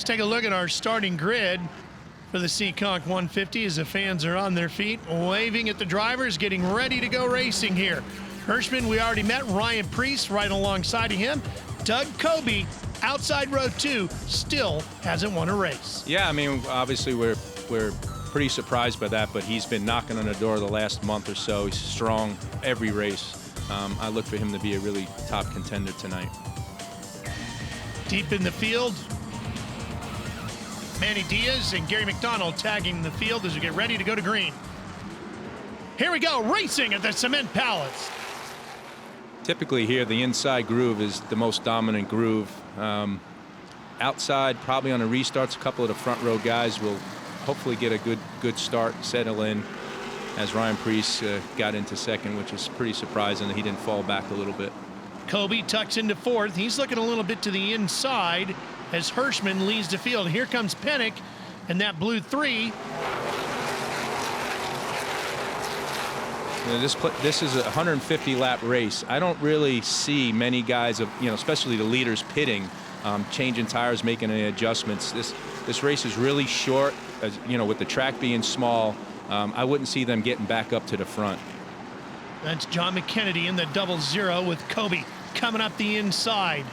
Let's take a look at our starting grid for the Seekonk 150 as the fans are on their feet, waving at the drivers, getting ready to go racing here. Hirschman, we already met. Ryan Preece right alongside of him. Doug Coby, outside row 2, still hasn't won a race. Yeah, I mean, obviously we're pretty surprised by that, but he's been knocking on the door the last month or so. He's strong every race. I look for him to be a really top contender tonight. Deep in the field, Manny Diaz and Gary McDonald tagging the field as we get ready to go to green. Here we go, racing at the Cement Palace. Typically here, the inside groove is the most dominant groove. Outside, probably on the restarts, a couple of the front row guys will hopefully get a good start, settle in, as Ryan Preece got into second, which is pretty surprising that he didn't fall back a little bit. Coby tucks into fourth. He's looking a little bit to the inside as Hirschman leads the field. Here comes Pennick and that blue 3. This is a 150-lap race. I don't really see many guys, especially the leaders, pitting, changing tires, making any adjustments. This race is really short, with the track being small. I wouldn't see them getting back up to the front. That's John McKennedy in the 00 with Coby coming up the inside.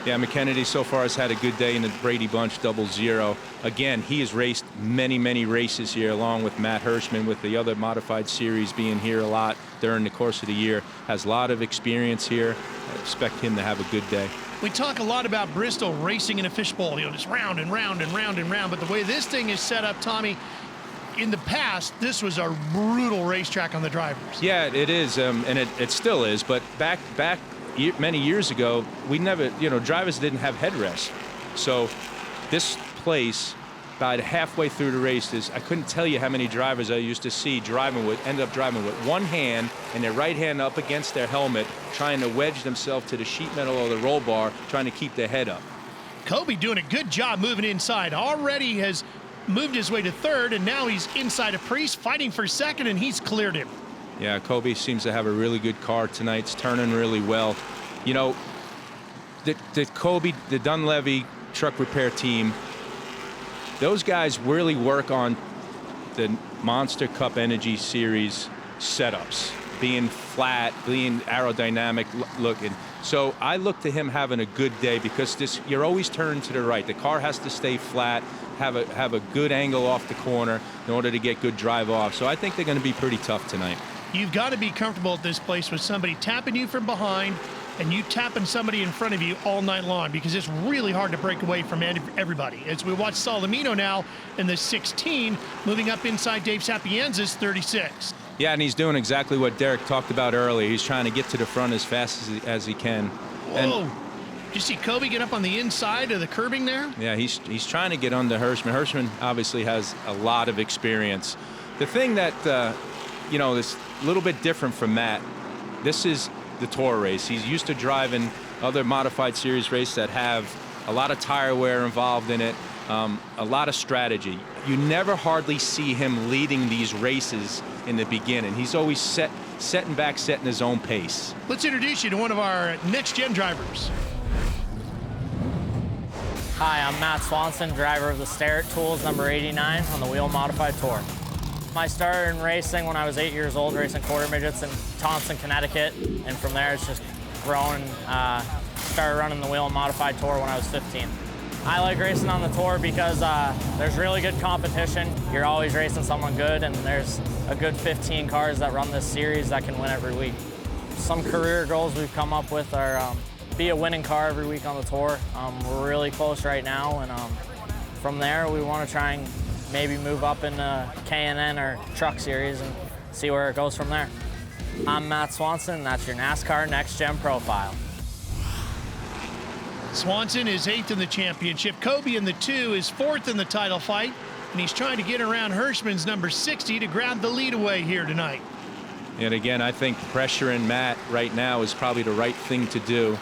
Yeah, McKennedy so far has had a good day in the Brady Bunch 00. Again, he has raced many races here along with Matt Hirschman, with the other modified series being here a lot during the course of the year. Has a lot of experience here. I expect him to have a good day. We talk a lot about Bristol racing in a fishbowl, just round and round and round and round. But the way this thing is set up, Tommy, in the past, this was a brutal racetrack on the drivers. Yeah, it is, and it still is. But back many years ago, we never, drivers didn't have headrests. So this place, about halfway through the races, I couldn't tell you how many drivers I used to see end up driving with one hand and their right hand up against their helmet, trying to wedge themselves to the sheet metal or the roll bar, trying to keep their head up. Coby doing a good job moving inside. Already has moved his way to third, and now he's inside of Preece, fighting for second, and he's cleared him. Yeah, Coby seems to have a really good car tonight. It's turning really well. The Coby, the Dunleavy truck repair team, those guys really work on the Monster Cup Energy Series setups, being flat, being aerodynamic looking. So I look to him having a good day, because you're always turning to the right. The car has to stay flat, have a good angle off the corner in order to get good drive off. So I think they're going to be pretty tough tonight. You've got to be comfortable at this place with somebody tapping you from behind and you tapping somebody in front of you all night long, because it's really hard to break away from everybody. As we watch Salamino now in the 16, moving up inside Dave Sapienza's 36. Yeah, and he's doing exactly what Derek talked about earlier. He's trying to get to the front as fast as he can. Whoa. Did you see Coby get up on the inside of the curbing there? Yeah, he's trying to get under Hirschman. Hirschman obviously has a lot of experience. The thing that, is a little bit different from Matt, this is the tour race. He's used to driving other modified series races that have a lot of tire wear involved in it, a lot of strategy. You never hardly see him leading these races in the beginning. He's always setting his own pace. Let's introduce you to one of our next-gen drivers. Hi, I'm Matt Swanson, driver of the Starrett Tools number 89 on the Wheel Modified Tour. I started in racing when I was 8 years old, racing quarter midgets in Thompson, Connecticut, and from there it's just grown. Started running the Wheel Modified Tour when I was 15. I like racing on the tour because there's really good competition. You're always racing someone good, and there's a good 15 cars that run this series that can win every week. Some career goals we've come up with are be a winning car every week on the tour. We're really close right now, and from there we want to try and maybe move up in the K&N or Truck Series and see where it goes from there. I'm Matt Swanson, and that's your NASCAR Next Gen Profile. Swanson is 8th in the championship. Coby in the 2 is 4th in the title fight, and he's trying to get around Hirschman's number 60 to grab the lead away here tonight. And again, I think pressuring Matt right now is probably the right thing to do.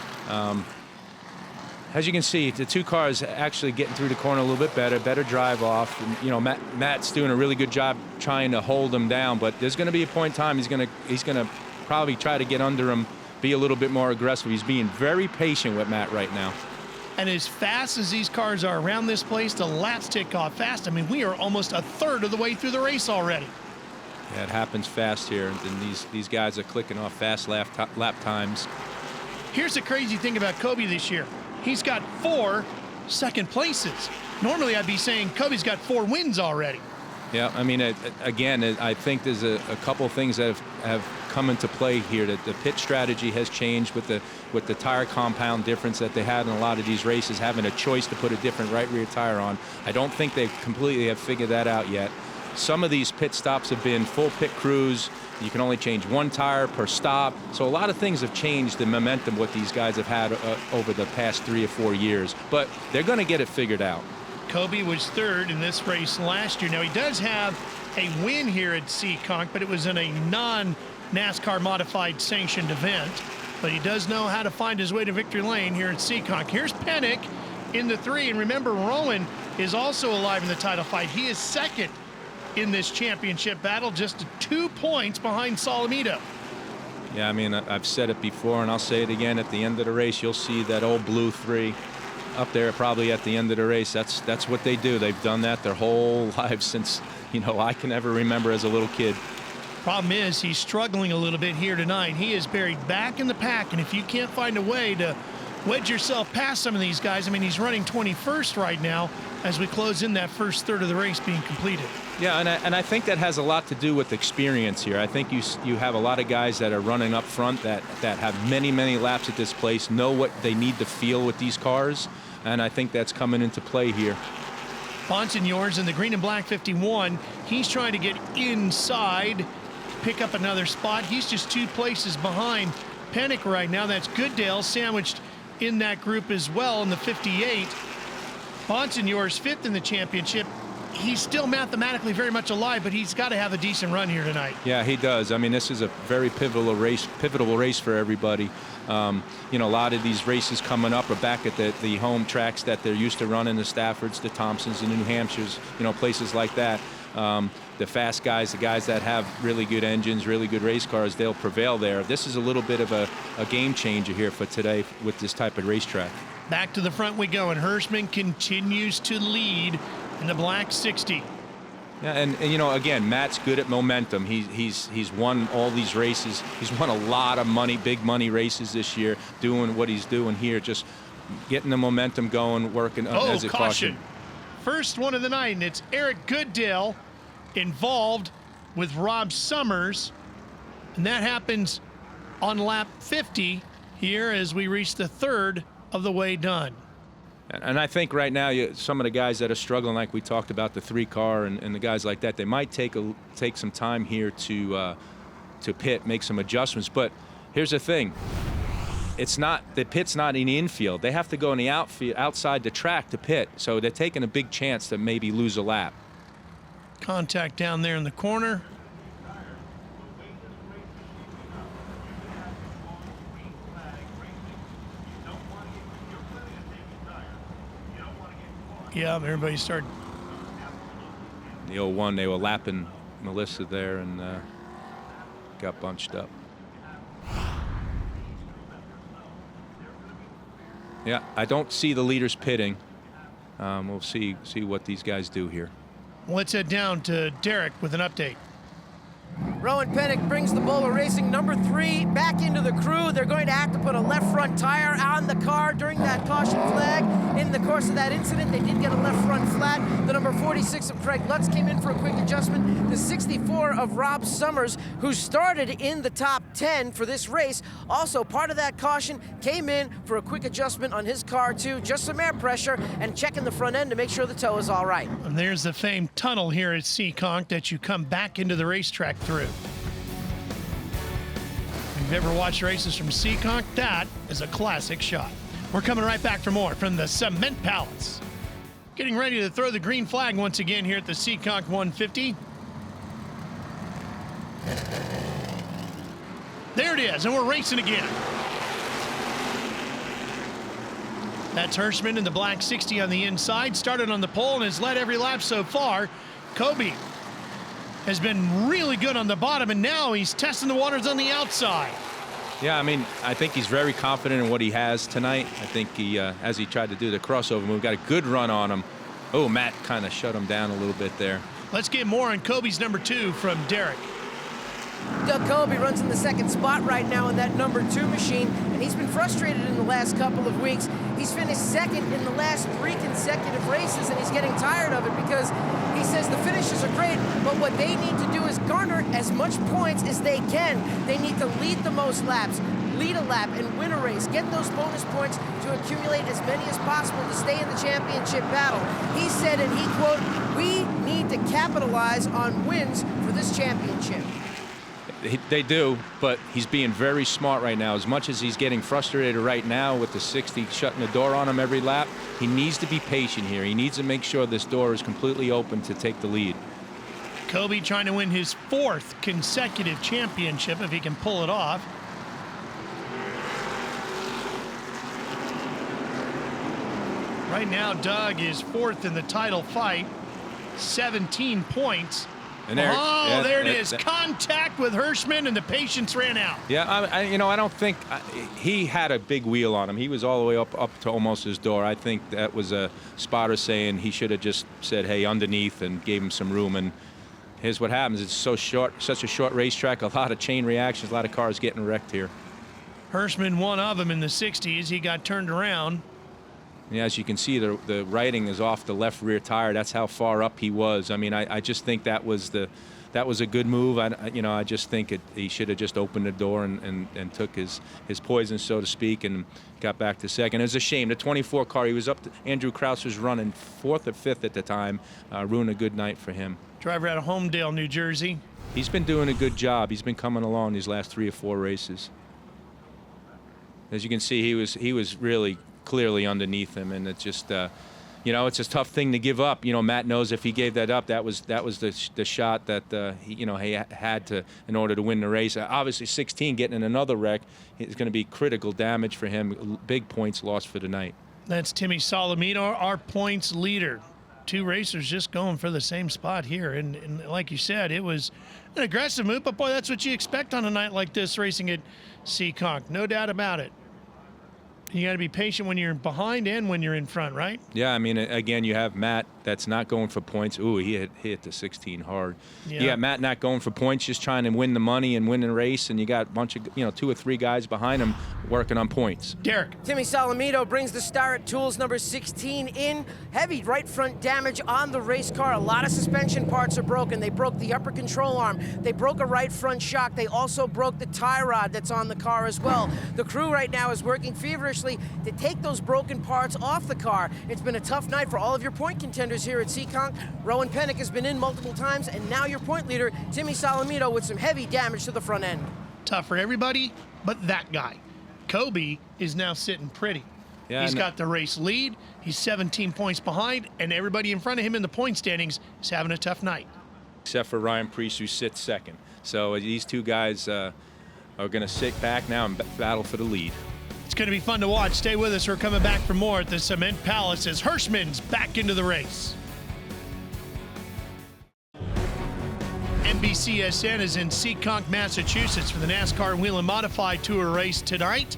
As you can see, the two cars actually getting through the corner a little bit better drive off. And, Matt's doing a really good job trying to hold him down, but there's going to be a point in time he's going to probably try to get under him, be a little bit more aggressive. He's being very patient with Matt right now. And as fast as these cars are around this place, the laps tick off fast. I mean, we are almost a third of the way through the race already. Yeah, it happens fast here, and these guys are clicking off fast lap times. Here's the crazy thing about Kobe this year. He's got 4 second places. Normally, I'd be saying Kobe's got 4 wins already. Yeah, I mean, again, I think there's a couple of things that have come into play here. That the pit strategy has changed with the tire compound difference that they had in a lot of these races, having a choice to put a different right rear tire on. I don't think they completely have figured that out yet. Some of these pit stops have been full pit crews. You can only change 1 tire per stop. So a lot of things have changed the momentum what these guys have had over the past 3 or 4 years. But they're going to get it figured out. Kobe was 3rd in this race last year. Now, he does have a win here at Seekonk, but it was in a non-NASCAR modified sanctioned event. But he does know how to find his way to victory lane here at Seekonk. Here's Pennick in the 3. And remember, Rowan is also alive in the title fight. He is 2nd in this championship battle, just 2 points behind Solomito. Yeah, I mean, I've said it before, and I'll say it again. At the end of the race, you'll see that old blue 3 up there probably at the end of the race. That's what they do. They've done that their whole lives since, I can ever remember as a little kid. Problem is, he's struggling a little bit here tonight. He is buried back in the pack, and if you can't find a way to wedge yourself past some of these guys, I mean, he's running 21st right now as we close in that first third of the race being completed. Yeah, and I think that has a lot to do with experience here. I think you have a lot of guys that are running up front that have many laps at this place, know what they need to feel with these cars, and I think that's coming into play here. Bonsignors in the green and black 51. He's trying to get inside, pick up another spot. He's just 2 places behind Pennick right now. That's Goodale sandwiched in that group as well in the 58. Bonsignors 5th in the championship. He's still mathematically very much alive, but he's got to have a decent run here tonight. Yeah, he does. I mean, this is a very pivotal race for everybody. A lot of these races coming up are back at the home tracks that they're used to running, the Staffords, the Thompsons, the New Hampshires, places like that. The fast guys, the guys that have really good engines, really good race cars, they'll prevail there. This is a little bit of a game changer here for today with this type of racetrack. Back to the front we go, and Hirschman continues to lead in the black 60. Yeah, and again, Matt's good at momentum. He's won all these races. He's won a lot of big money races this year, doing what he's doing here, just getting the momentum going, working as a caution. First one of the night, and it's Eric Goodale involved with Rob Summers, and that happens on lap 50 here as we reach the 3rd of the way done. And I think right now, some of the guys that are struggling, like we talked about, the 3 car and the guys like that, they might take some time here to pit, make some adjustments. But here's the thing. The pit's not in the infield. They have to go in the outfield, outside the track to pit. So they're taking a big chance to maybe lose a lap. Contact down there in the corner. Yeah, everybody started. The 01, they were lapping Melissa there and got bunched up. Yeah, I don't see the leaders pitting. We'll see what these guys do here. Let's head down to Derek with an update. Rowan Pennick brings the Bowler Racing number 3 back into the crew. They're going to have to put a left front tire on the car during that caution flag. In the course of that incident, they did get a left front flat. The number 46 of Craig Lutz came in for a quick adjustment. The 64 of Rob Summers, who started in the top 10 for this race, also part of that caution, came in for a quick adjustment on his car too. Just some air pressure and checking the front end to make sure the toe is all right. And there's the famed tunnel here at Seekonk that you come back into the racetrack through. If you've ever watched races from Seekonk, that is a classic shot. We're coming right back for more from the Cement Palace. Getting ready to throw the green flag once again here at the Seekonk 150. There it is, and we're racing again. That's Hirschman in the black 60 on the inside. Started on the pole and has led every lap so far. Kobe has been really good on the bottom, and now he's testing the waters on the outside. Yeah, I mean, I think he's very confident in what he has tonight. I think he, as he tried to do the crossover move, got a good run on him. Oh, Matt kind of shut him down a little bit there. Let's get more on Kobe's number 2 from Derek. Doug Kobe runs in the second spot right now in that number 2 machine, and he's been frustrated in the last couple of weeks. He's finished second in the last 3 consecutive races, and he's getting tired of it because he says the finishes are great, but what they need to do is garner as much points as they can. They need to lead the most laps, lead a lap, and win a race. Get those bonus points to accumulate as many as possible to stay in the championship battle. He said, and he quote, "We need to capitalize on wins for this championship." They do, but he's being very smart right now. As much as he's getting frustrated right now with the 60 shutting the door on him every lap, he needs to be patient here. He needs to make sure this door is completely open to take the lead. Kobe trying to win his 4th consecutive championship if he can pull it off. Right now, Doug is 4th in the title fight, 17 points. And there, there it is. Contact with Hirschman, and the patience ran out. Yeah, I don't think he had a big wheel on him. He was all the way up to almost his door. I think that was a spotter saying he should have just said, "Hey, underneath," and gave him some room. And here's what happens: it's so short, such a short racetrack. A lot of chain reactions, a lot of cars getting wrecked here. Hirschman, one of them in the 60s. He got turned around. Yeah, as you can see, the writing is off the left rear tire. That's how far up he was. I mean, I just think that was a good move. I just think he should have just opened the door and took his poison, so to speak, and got back to second. It was a shame. The 24 car, he was up to, Andrew Krause was running 4th or 5th at the time. Ruined a good night for him. Driver out of Homedale, New Jersey. He's been doing a good job. He's been coming along these last 3 or 4 races. As you can see, he was really clearly underneath him, and it's just it's a tough thing to give up. Matt knows if he gave that up, that was the shot that he had to in order to win the race. Obviously 16 getting in another wreck is going to be critical damage for him. Big points lost for the night. That's Timmy Solomito, our points leader. 2 racers just going for the same spot here, and like you said, it was an aggressive move, but boy, that's what you expect on a night like this racing at Seekonk, no doubt about it. You got to be patient when you're behind and when you're in front, right? Yeah, I mean, again, you have Matt that's not going for points. Ooh, he hit the 16 hard. Yeah. You got Matt not going for points, just trying to win the money and win the race, and you got a bunch of 2 or 3 guys behind him working on points. Derek. Timmy Solomito brings the star at Tools number 16 in. Heavy right front damage on the race car. A lot of suspension parts are broken. They broke the upper control arm. They broke a right front shock. They also broke the tie rod that's on the car as well. The crew right now is working feverishly to take those broken parts off the car. It's been a tough night for all of your point contenders here at Seekonk. Rowan Pennick has been in multiple times, and now your point leader, Timmy Solomito, with some heavy damage to the front end. Tough for everybody but that guy. Kobe is now sitting pretty. Yeah, he's got the race lead. He's 17 points behind, and everybody in front of him in the point standings is having a tough night. Except for Ryan Preece, who sits second. So these 2 guys are going to sit back now and battle for the lead. It's going to be fun to watch. Stay with us. We're coming back for more at the Cement Palace as Hirschman's back into the race. NBCSN is in Seekonk, Massachusetts for the NASCAR Whelen Modified Tour race tonight.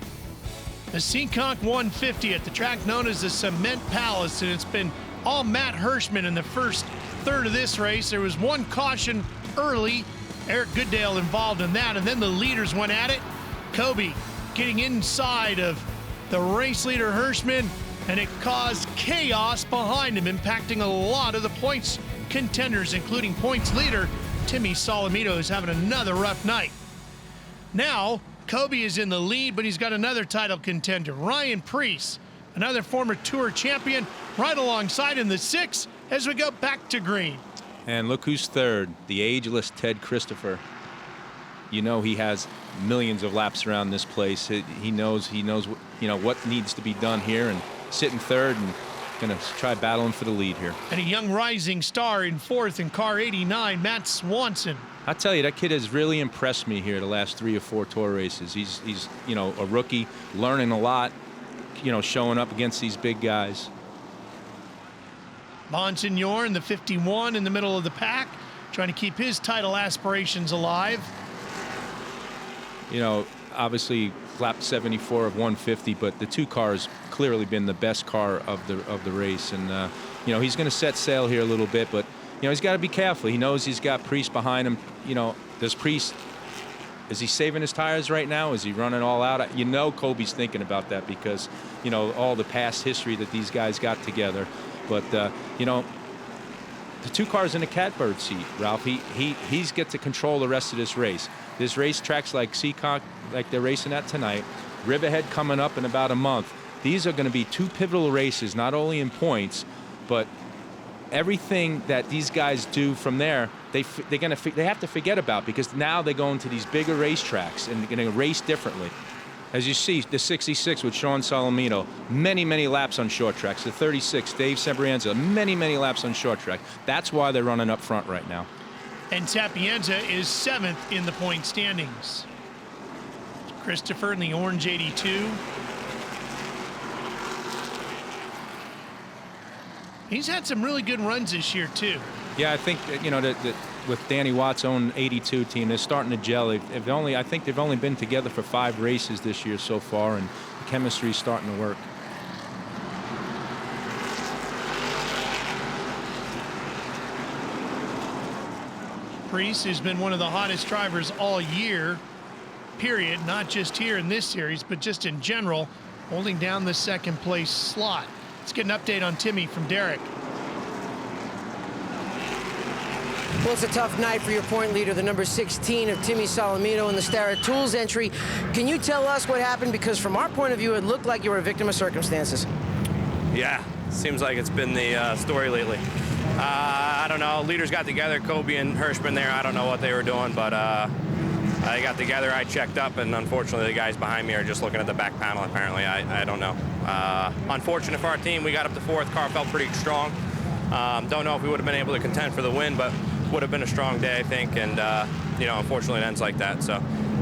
The Seekonk 150 at the track known as the Cement Palace, and it's been all Matt Hirschman in the first third of this race. There was 1 caution early. Eric Goodale involved in that, and then the leaders went at it. Kobe getting inside of the race leader Hirschman, and it caused chaos behind him, impacting a lot of the points contenders, including points leader Timmy Solomito is having another rough night. Now, Kobe is in the lead, but he's got another title contender, Ryan Preece, another former Tour champion, right alongside in the 6 as we go back to green. And look who's third, the ageless Ted Christopher. He has millions of laps around this place. He knows what needs to be done here, and sitting third and going to try battling for the lead here. And a young rising star in 4th in car 89, Matt Swanson. I tell you, that kid has really impressed me here the last 3 or 4 tour races. He's a rookie, learning a lot, showing up against these big guys. Bonsignor in the 51 in the middle of the pack, trying to keep his title aspirations alive. obviously lap 74 of 150, but the 2 cars clearly been the best car of the race. And you know, he's going to set sail here a little bit, but you know, he's got to be careful. He knows he's got Priest behind him. You know, does Priest, is he saving his tires right now? Is he running all out? You know, Kobe's thinking about that because, you know, all the past history that these guys got together. But you know, the 2 cars in the catbird seat, Ralph, he's get to control the rest of this race. This racetrack's like Seekonk, like they're racing at tonight. Riverhead coming up in about a month. These are going to be 2 pivotal races, not only in points, but everything that these guys do from there, they have to forget about, because now they're going to these bigger racetracks and they're going to race differently. As you see, the 66 with Sean Salamino, many laps on short tracks. The 36, Dave Sabrienza, many laps on short track. That's why they're running up front right now. And Sapienza is 7th in the point standings. Christopher in the orange 82. He's had some really good runs this year, too. Yeah, I think, you know, that with Danny Watt's own 82 team, they're starting to gel. I think they've only been together for 5 races this year so far, and the chemistry's starting to work. Priest has been one of the hottest drivers all year, period, not just here in this series, but just in general, holding down the 2nd place slot. Let's get an update on Timmy from Derek. Well, it's a tough night for your point leader, the number 16 of Timmy Salamino in the Starrett Tools entry. Can you tell us what happened? Because from our point of view, it looked like you were a victim of circumstances. Yeah, seems like it's been the story lately. I don't know. Leaders got together, Kobe and Hirschman there. I don't know what they were doing, but I got together, I checked up, and unfortunately the guys behind me are just looking at the back panel, apparently. I don't know. Unfortunate for our team. We got up to 4th. Car felt pretty strong. Don't know if we would have been able to contend for the win, but would have been a strong day, I think, and you know, unfortunately it ends like that. So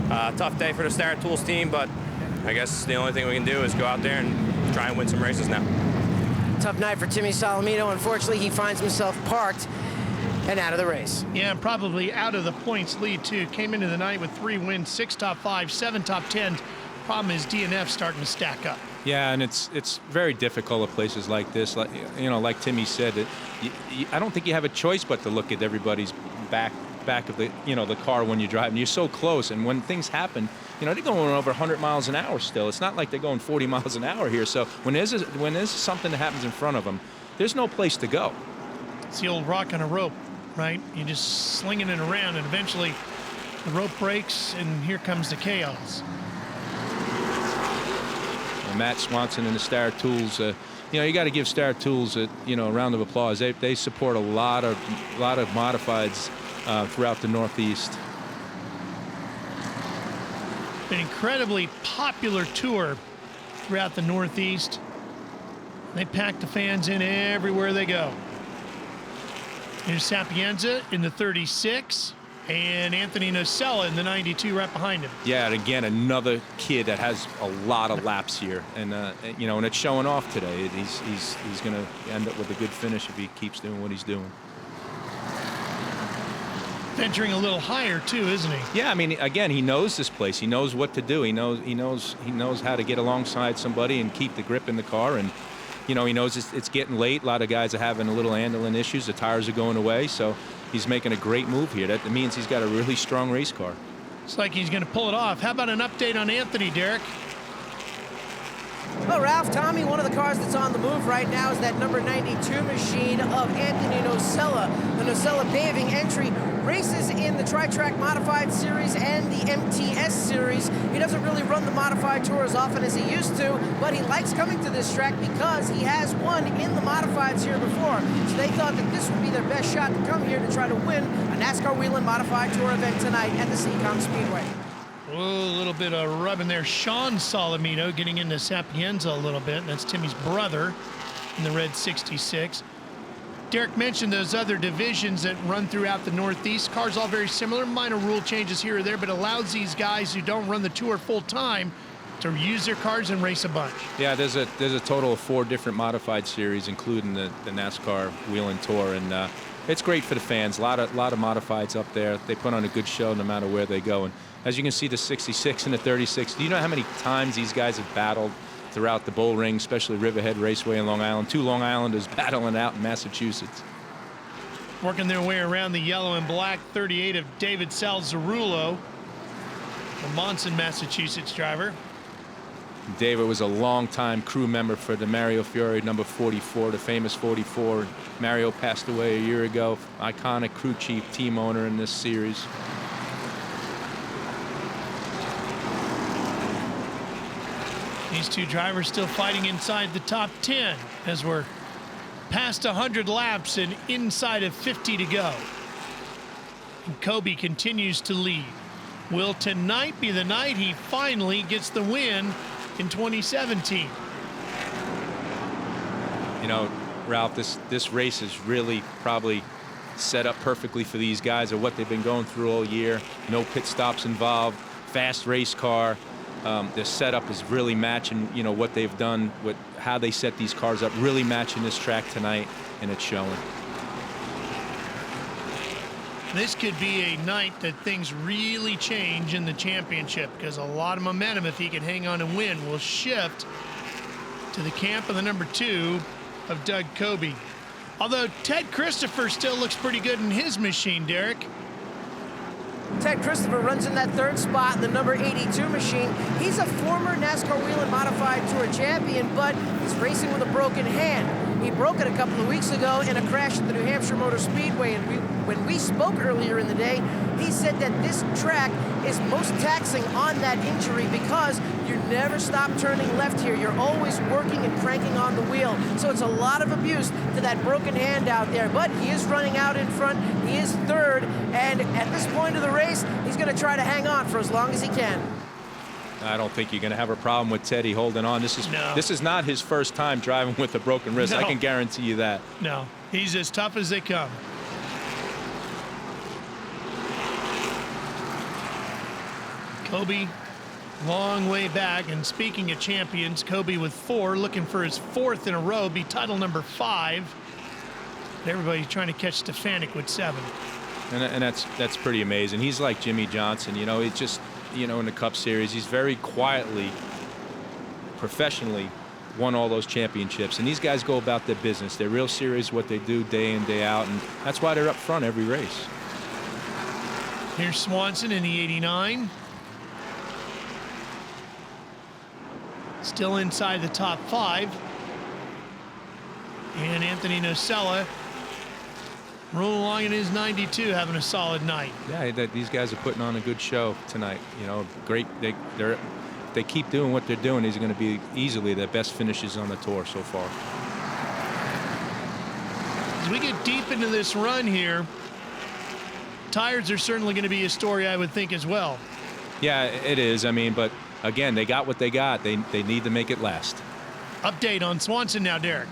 tough day for the Starrett Tools team, but I guess the only thing we can do is go out there and try and win some races now. Tough night for Timmy Salamino. Unfortunately, he finds himself parked and out of the race. Yeah, and probably out of the points lead, too. Came into the night with 3 wins, 6 top 5, 7 top 10. Problem is DNF starting to stack up. Yeah, and it's very difficult at places like this. Like, you know, like Timmy said, I don't think you have a choice but to look at everybody's back of the, you know, the car when you're driving. You're so close, and when things happen, you know, they're going over 100 miles an hour still. It's not like they're going 40 miles an hour here. So when there's something that happens in front of them, there's no place to go. It's the old rock on a rope, right? You're just slinging it around, and eventually the rope breaks, and here comes the chaos. Matt Swanson and the Starrett Tools, you know, you got to give Starrett Tools a round of applause. They support a lot of modifieds throughout the Northeast. An incredibly popular tour throughout the Northeast. They pack the fans in everywhere they go. Here's Sapienza in the 36. And Anthony Nocella in the 92 right behind him. Yeah, and again, another kid that has a lot of laps here, and you know, and it's showing off today. He's going to end up with a good finish if he keeps doing what he's doing. Venturing a little higher too, isn't he? Yeah, I mean, again, he knows this place. He knows what to do. He knows how to get alongside somebody and keep the grip in the car. And you know, he knows it's getting late. A lot of guys are having a little handling issues. The tires are going away, so he's making a great move here. That means he's got a really strong race car. Looks like he's going to pull it off. How about an update on Anthony, Derek? Well, Ralph, Tommy, one of the cars that's on the move right now is that number 92 machine of Anthony Nocella. The Nocella paving entry races in the Tri-Track Modified Series and the MTS Series. He doesn't really run the Modified Tour as often as he used to, but he likes coming to this track because he has won in the Modifieds here before. So they thought that this would be their best shot to come here to try to win a NASCAR Whelen Modified Tour event tonight at the Seekonk Speedway. Oh, a little bit of rubbing there. Sean Salamino getting into Sapienza a little bit. That's Timmy's brother in the red 66. Derek mentioned those other divisions that run throughout the Northeast. Cars all very similar, minor rule changes here or there, but allows these guys who don't run the tour full time to use their cars and race a bunch. Yeah, there's a total of 4 different modified series, including the NASCAR Whelen Tour, and it's great for the fans. A lot of modifieds up there. They put on a good show no matter where they go. And as you can see, the 66 and the 36. Do you know how many times these guys have battled throughout the bull ring, especially Riverhead Raceway in Long Island? 2 Long Islanders battling out in Massachusetts. Working their way around the yellow and black 38 of David Salzarulo, the Monson, Massachusetts driver. David was a longtime crew member for the Mario Fiore number 44, the famous 44. Mario passed away a year ago. Iconic crew chief, team owner in this series. These two drivers still fighting inside the top 10 as we're past 100 laps and inside of 50 to go. And Kobe continues to lead. Will tonight be the night he finally gets the win in 2017? You know, Ralph, this race is really probably set up perfectly for these guys of what they've been going through all year. No pit stops involved, fast race car. The setup is really matching, you know, what they've done, with how they set these cars up, really matching this track tonight, and it's showing. This could be a night that things really change in the championship, because a lot of momentum, if he can hang on and win, will shift to the camp of the number 2 of Doug Kobe. Although Ted Christopher still looks pretty good in his machine, Derek. Ted Christopher runs in that 3rd spot in the number 82 machine. He's a former NASCAR Whelen Modified Tour champion, but he's racing with a broken hand. He broke it a couple of weeks ago in a crash at the New Hampshire Motor Speedway, and when we spoke earlier in the day, he said that this track is most taxing on that injury because you never stop turning left here. You're always working and cranking on the wheel. So it's a lot of abuse to that broken hand out there. But he is running out in front. He is 3rd. And at this point of the race, he's going to try to hang on for as long as he can. I don't think you're going to have a problem with Teddy holding on. This is not his first time driving with a broken wrist. No. I can guarantee you that. No, he's as tough as they come. Kobe, long way back, and speaking of champions, Kobe with 4, looking for his 4th in a row, be title number 5. Everybody's trying to catch Stefanik with 7. And that's pretty amazing. He's like Jimmy Johnson, you know. He's just, you know, in the Cup Series, he's very quietly, professionally won all those championships. And these guys go about their business. They're real serious what they do day in, day out, and that's why they're up front every race. Here's Swanson in the 89. Still inside the top 5. And Anthony Nocella rolling along in his 92, having a solid night. Yeah, these guys are putting on a good show tonight. You know, great. They keep doing what they're doing. These are going to be easily their best finishes on the tour so far. As we get deep into this run here, tires are certainly going to be a story, I would think, as well. Yeah, it is. I mean, but again, they got what they got. They need to make it last. Update on Swanson now, Derek.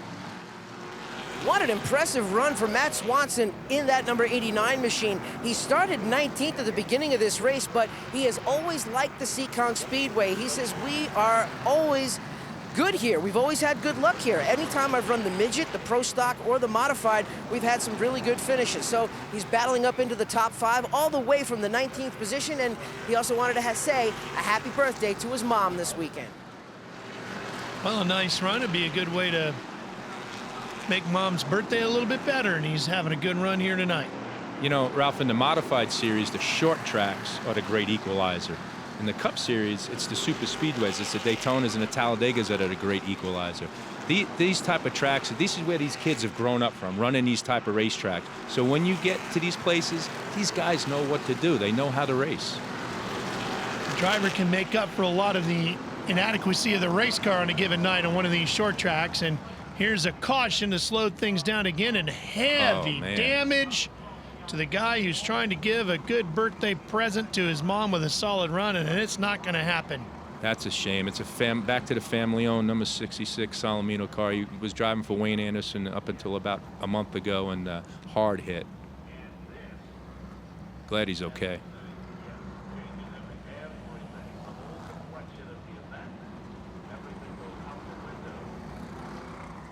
What an impressive run for Matt Swanson in that number 89 machine. He started 19th at the beginning of this race, but he has always liked the Seekonk Speedway. He says, we are always good here. We've always had good luck here. Anytime I've run the midget, the pro stock, or the modified, we've had some really good finishes. So he's battling up into the top 5 all the way from the 19th position, and he also wanted to say a happy birthday to his mom this weekend. Well, a nice run. It'd be a good way to make Mom's birthday a little bit better, and he's having a good run here tonight. You know, Ralph, in the modified series, the short tracks are the great equalizer. In the Cup Series, it's the super speedways. It's the Daytonas and the Talladegas that are the great equalizer. These type of tracks, this is where these kids have grown up from, running these type of racetracks. So when you get to these places, these guys know what to do. They know how to race. The driver can make up for a lot of the inadequacy of the race car on a given night on one of these short tracks, and here's a caution to slow things down again, and heavy damage to the guy who's trying to give a good birthday present to his mom with a solid run, and it's not going to happen. That's a shame. It's back to the family-owned number 66 Salamino car. He was driving for Wayne Anderson up until about a month ago, and hard hit. Glad he's okay.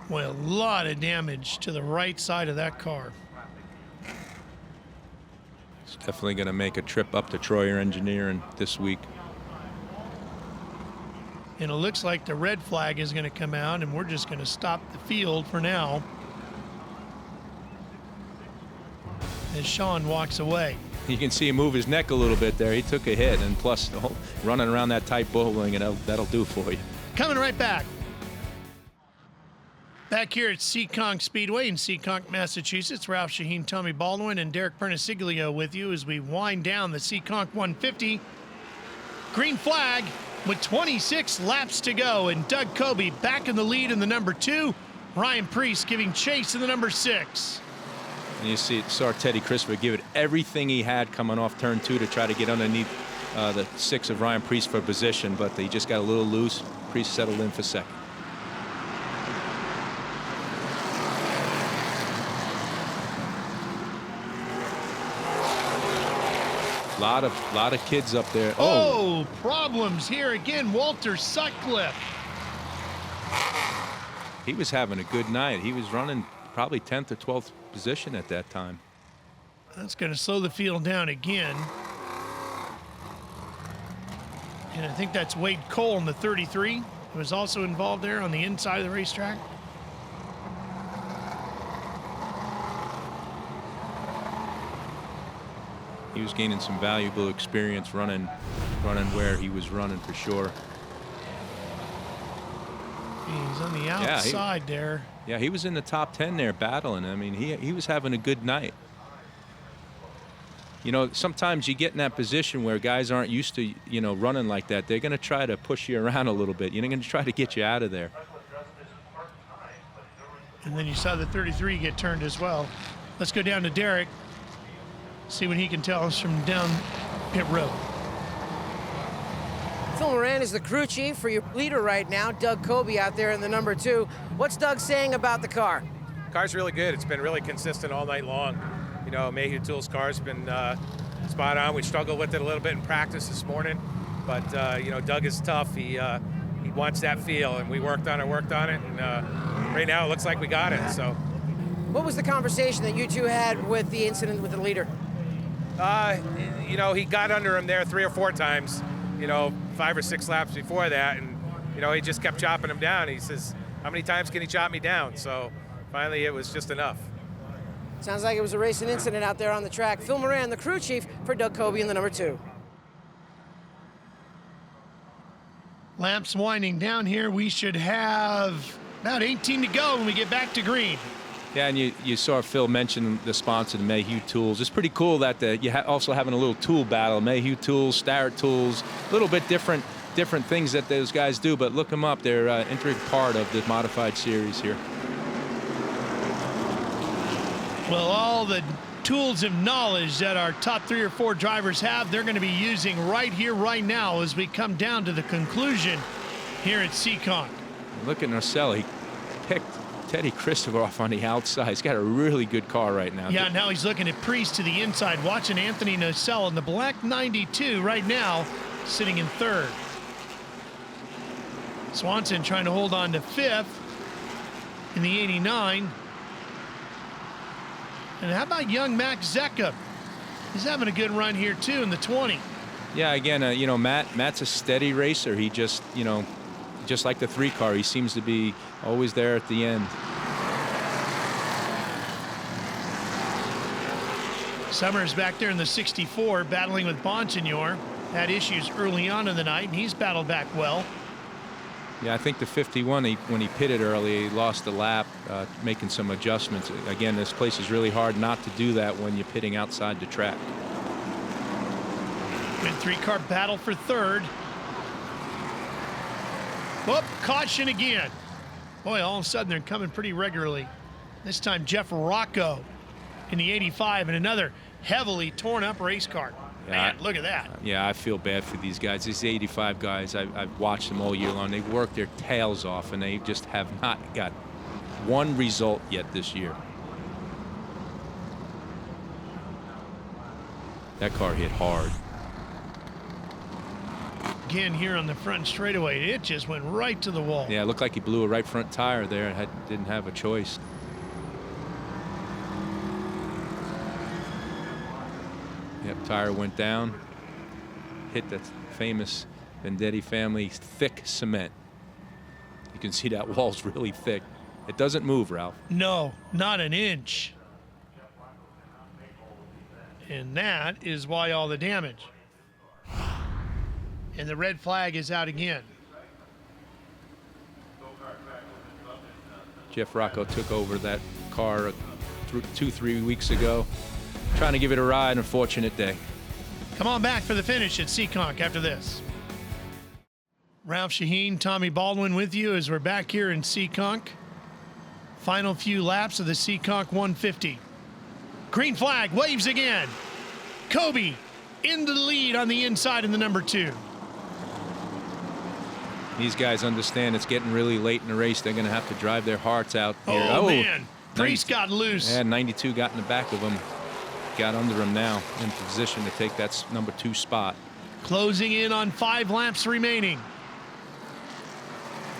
Well, a lot of damage to the right side of that car. He's definitely going to make a trip up to Troyer Engineering this week. And it looks like the red flag is going to come out, and we're just going to stop the field for now as Sean walks away. You can see him move his neck a little bit there. He took a hit, and plus running around that tight bowling, and that'll do for you. Coming right back. Back here at Seekonk Speedway in Seekonk, Massachusetts. Ralph Shaheen, Tommy Baldwin, and Derek Perniciglio with you as we wind down the Seekonk 150. Green flag with 26 laps to go, and Doug Kobe back in the lead in the number 2. Ryan Preece giving chase in the number 6. And you saw Teddy Christopher give it everything he had coming off turn 2 to try to get underneath the 6 of Ryan Preece for position, but he just got a little loose. Preece settled in for second. Lot of kids up there. Oh, problems here again. Walter Sutcliffe. He was having a good night. He was running probably 10th or 12th position at that time. That's going to slow the field down again. And I think that's Wade Cole in the 33, who was also involved there on the inside of the racetrack. He was gaining some valuable experience running where he was running for sure. He's on the outside there. Yeah, he was in the top 10 there battling. I mean, he was having a good night. You know, sometimes you get in that position where guys aren't used to, you know, running like that. They're going to try to push you around a little bit. You're going to try to get you out of there. And then you saw the 33 get turned as well. Let's go down to Derek, see what he can tell us from down pit road. Phil Moran is the crew chief for your leader right now, Doug Kobe out there in the number 2. What's Doug saying about the car? Car's really good. It's been really consistent all night long. You know, Mayhew Tools' car's been spot on. We struggled with it a little bit in practice this morning, but you know, Doug is tough. He wants that feel, and we worked on it, and right now it looks like we got it. So, what was the conversation that you two had with the incident with the leader? You know, he got under him there 3 or 4 times. You know, 5 or 6 laps before that, and you know, he just kept chopping him down. He says, "How many times can he chop me down?" So finally, it was just enough. Sounds like it was a racing incident out there on the track. Phil Moran, the crew chief for Doug Kobe in the number 2. Laps winding down here. We should have about 18 to go when we get back to green. Yeah, and you saw Phil mention the sponsor, the Mayhew Tools. It's pretty cool that you also having a little tool battle. Mayhew Tools, Starrett Tools, a little bit different things that those guys do, but look them up. They're an integral part of the modified series here. Well, all the tools of knowledge that our top 3 or 4 drivers have, they're going to be using right here, right now, as we come down to the conclusion here at Seekonk. Look at Narcella. He picked Teddy Christopher off on the outside. He's got a really good car right now. Yeah, now he's looking at Preece to the inside, watching Anthony Nocella in the black 92 right now, sitting in 3rd. Swanson trying to hold on to 5th in the 89. And how about young Max Zecca? He's having a good run here too in the 20. Yeah, again, you know, Matt's a steady racer. He just, you know, just like the 3 car, he seems to be always there at the end. Summers back there in the 64 battling with Bonsignor. Had issues early on in the night, and he's battled back well. Yeah, I think the 51, when he pitted early, he lost the lap, making some adjustments. Again, this place is really hard not to do that when you're pitting outside the track. Good 3-car battle for 3rd. Whoop, caution again. Boy, all of a sudden they're coming pretty regularly. This time Jeff Rocco in the 85 and another heavily torn up race car. Man, look at that. Yeah, I feel bad for these guys. These 85 guys, I've watched them all year long. They've worked their tails off, and they just have not got one result yet this year. That car hit hard. Again, here on the front straightaway, it just went right to the wall. Yeah, it looked like he blew a right front tire there. Didn't have a choice. Yep, tire went down, hit that famous Vendetti family thick cement. You can see that wall's really thick. It doesn't move, Ralph. No, not an inch. And that is why all the damage. And the red flag is out again. Jeff Rocco took over that car 2-3 weeks ago, trying to give it a ride. Unfortunate day. Come on back for the finish at Seekonk after this. Ralph Shaheen, Tommy Baldwin with you as we're back here in Seekonk. Final few laps of the Seekonk 150. Green flag waves again. Kobe into the lead on the inside in the number 2. These guys understand it's getting really late in the race. They're going to have to drive their hearts out here. Oh man, Priest got loose. Yeah, 92 got in the back of him. Got under him now, in position to take that number 2 spot. Closing in on 5 laps remaining.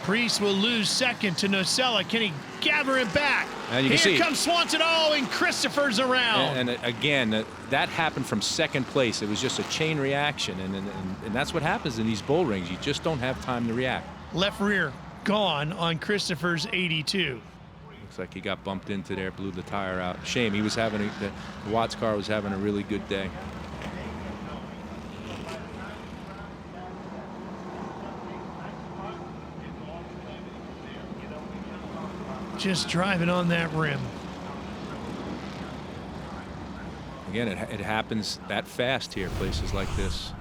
Priest will lose second to Nocella. Can he gather it back? And you can Here see comes Swanson. Oh, and Christopher's around. And again, that happened from second place. It was just a chain reaction, and that's what happens in these bull rings. You just don't have time to react. Left rear gone on Christopher's 82. Looks like he got bumped into there, blew the tire out. Shame. He was having the Watts car was having a really good day. Just driving on that rim. Again, it happens that fast here, places like this.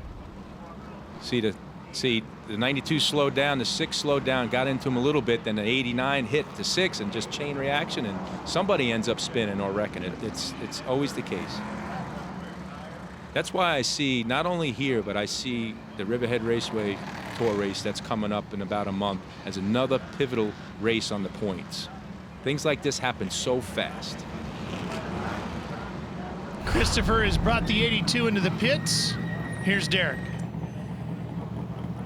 See the 92 slowed down, the 6 slowed down, got into him a little bit, then the 89 hit the 6, and just chain reaction, and somebody ends up spinning or wrecking it. It's always the case. That's why I see, not only here, but I see the Riverhead Raceway Tour race that's coming up in about a month as another pivotal race on the points. Things like this happen so fast. Christopher has brought the 82 into the pits. Here's Derek.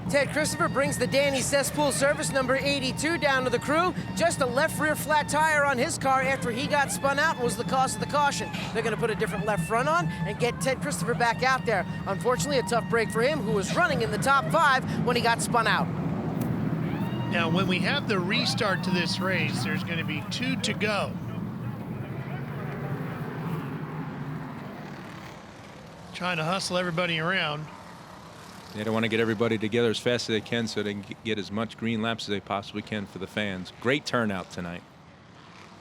Ted Christopher brings the Danny Cesspool service number 82 down to the crew. Just a left rear flat tire on his car after he got spun out was the cause of the caution. They're going to put a different left front on and get Ted Christopher back out there. Unfortunately, a tough break for him, who was running in the top 5 when he got spun out. Now, when we have the restart to this race, there's going to be 2 to go. Trying to hustle everybody around. They don't want to get everybody together as fast as they can so they can get as much green laps as they possibly can for the fans. Great turnout tonight.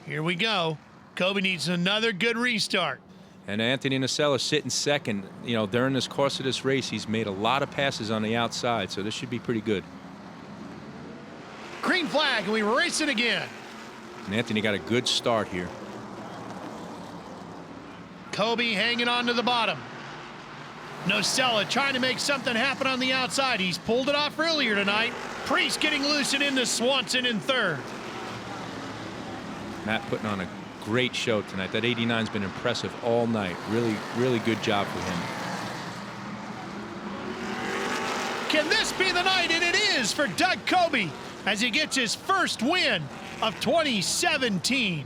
Here we go. Kobe needs another good restart. And Anthony Nocella sitting second. You know, during this course of this race, he's made a lot of passes on the outside, so this should be pretty good. Green flag, and we race it again. And Anthony got a good start here. Kobe hanging on to the bottom. Nocella trying to make something happen on the outside. He's pulled it off earlier tonight. Priest getting loose and into Swanson in 3rd. Matt putting on a great show tonight. That 89's been impressive all night. Really, really good job for him. Can this be the night? And it is for Doug Kobe as he gets his first win of 2017.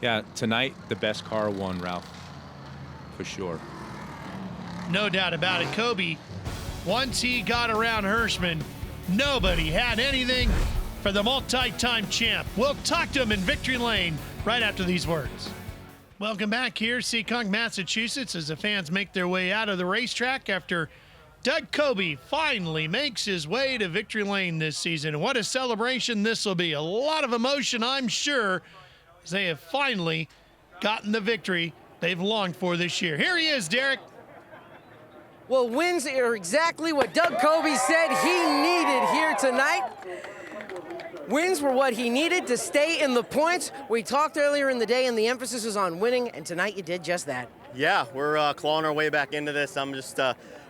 Yeah, tonight the best car won, Ralph, for sure. No doubt about it. Kobe, once he got around Hirschman, nobody had anything for the multi-time champ. We'll talk to him in victory lane right after these words. Welcome back here, Seekonk, Massachusetts, as the fans make their way out of the racetrack after Doug Kobe finally makes his way to victory lane this season. What a celebration this will be. A lot of emotion, I'm sure, as they have finally gotten the victory they've longed for this year. Here he is, Derek. Well, wins are exactly what Doug Kobe said he needed here tonight. Wins were what he needed to stay in the points. We talked earlier in the day, and the emphasis was on winning, and tonight you did just that. Yeah, we're clawing our way back into this. I'm just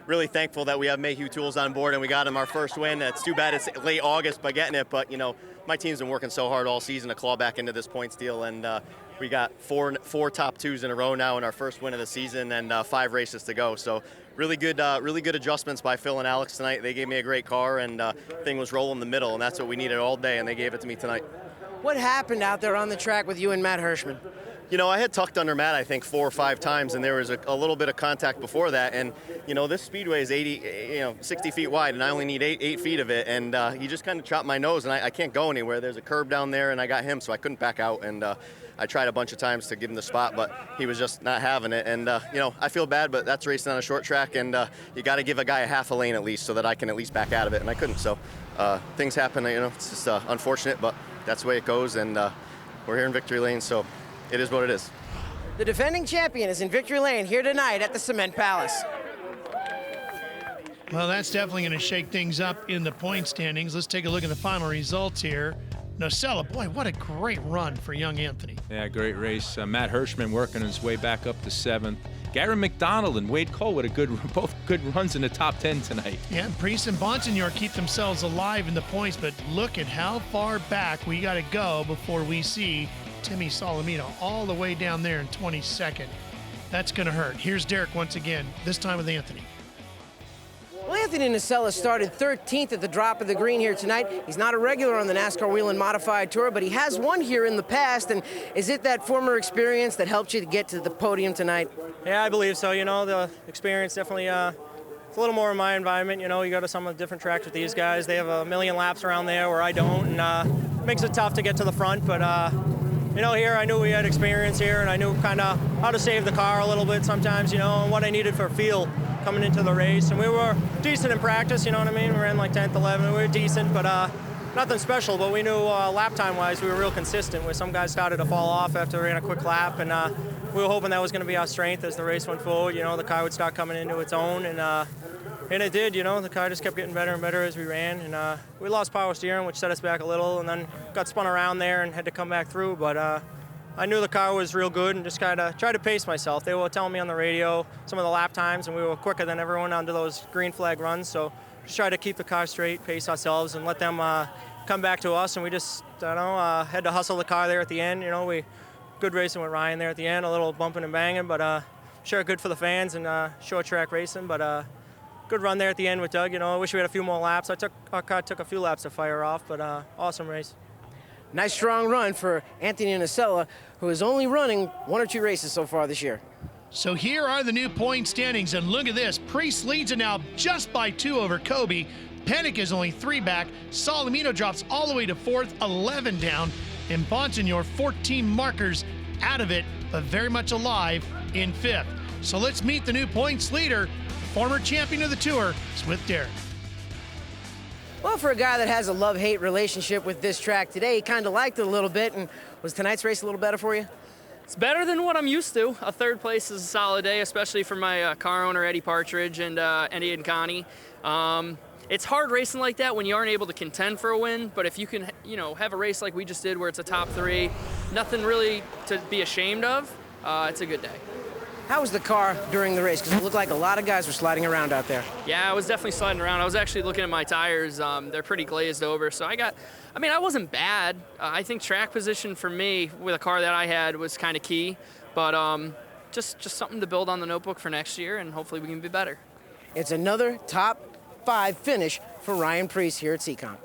really thankful that we have Mayhew Tools on board, and we got him our first win. It's too bad it's late August by getting it, but, you know, my team's been working so hard all season to claw back into this points deal, and we got four top 2s in a row now in our first win of the season, and 5 races to go. So really good adjustments by Phil and Alex tonight. They gave me a great car, and thing was rolling the middle, and that's what we needed all day, and they gave it to me tonight. What happened out there on the track with you and Matt Hirschman? You know, I had tucked under Matt, I think, 4 or 5 times, and there was a little bit of contact before that. And, you know, this speedway is 60 feet wide, and I only need 8 feet of it. And he just kind of chopped my nose, and I can't go anywhere. There's a curb down there, and I got him, so I couldn't back out. And I tried a bunch of times to give him the spot, but he was just not having it. And, you know, I feel bad, but that's racing on a short track, and you got to give a guy a half a lane at least so that I can at least back out of it, and I couldn't. So things happen, you know, it's just unfortunate, but that's the way it goes, and we're here in victory lane, so it is what it is. The defending champion is in victory lane here tonight at the Cement Palace. Well, that's definitely going to shake things up in the point standings. Let's take a look at the final results here. Nocella, boy, what a great run for young Anthony. Yeah, great race. Matt Hirschman working his way back up to 7th. Gary McDonald and Wade Cole with both good runs in the top 10 tonight. Yeah, Priest and Bonsignor keep themselves alive in the points, but look at how far back we got to go before we see Timmy Solomito all the way down there in 22nd. That's going to hurt. Here's Derek once again, this time with Anthony. Well, Anthony Nocella started 13th at the drop of the green here tonight. He's not a regular on the NASCAR Whelen Modified Tour, but he has won here in the past. And is it that former experience that helped you to get to the podium tonight? Yeah, I believe so. You know, the experience definitely it's a little more in my environment. You know, you go to some of the different tracks with these guys. They have a million laps around there where I don't, and it makes it tough to get to the front. But, you know, here I knew we had experience here, and I knew kind of how to save the car a little bit sometimes, you know, and what I needed for feel coming into the race. And we were decent in practice, you know what I mean? We ran like 10th, 11th. We were decent, but nothing special. But we knew lap time-wise we were real consistent, where some guys started to fall off after we ran a quick lap. And we were hoping that was going to be our strength as the race went forward. You know, the car would start coming into its own. And it did, you know. The car just kept getting better and better as we ran. And we lost power steering, which set us back a little, and then got spun around there and had to come back through. But I knew the car was real good and just kind of tried to pace myself. They were telling me on the radio some of the lap times, and we were quicker than everyone under those green flag runs. So just tried to keep the car straight, pace ourselves, and let them come back to us. And we just, had to hustle the car there at the end. You know, good racing with Ryan there at the end, a little bumping and banging, but sure good for the fans and short track racing. But good run there at the end with Doug. You know, I wish we had a few more laps. Our car took a few laps to fire off, but awesome race. Nice strong run for Anthony Nocella, who is only running 1 or 2 races so far this year. So here are the new point standings, and look at this. Priest leads it now just by 2 over Kobe. Pennick is only 3 back. Solomito drops all the way to 4th, 11 down. And Bonsignor, 14 markers out of it, but very much alive in 5th. So let's meet the new points leader, former champion of the Tour. It's with Derek. Well, for a guy that has a love-hate relationship with this track today, he kind of liked it a little bit. And was tonight's race a little better for you? It's better than what I'm used to. A 3rd place is a solid day, especially for my car owner, Eddie Partridge, and Eddie and Connie. It's hard racing like that when you aren't able to contend for a win, but if you can, you know, have a race like we just did where it's a top 3, nothing really to be ashamed of, it's a good day. How was the car during the race? Because it looked like a lot of guys were sliding around out there. Yeah, I was definitely sliding around. I was actually looking at my tires. They're pretty glazed over, so I wasn't bad. I think track position for me with a car that I had was kind of key, but just something to build on the notebook for next year, and hopefully we can be better. It's another top 5 finish for Ryan Priest here at Seekonk.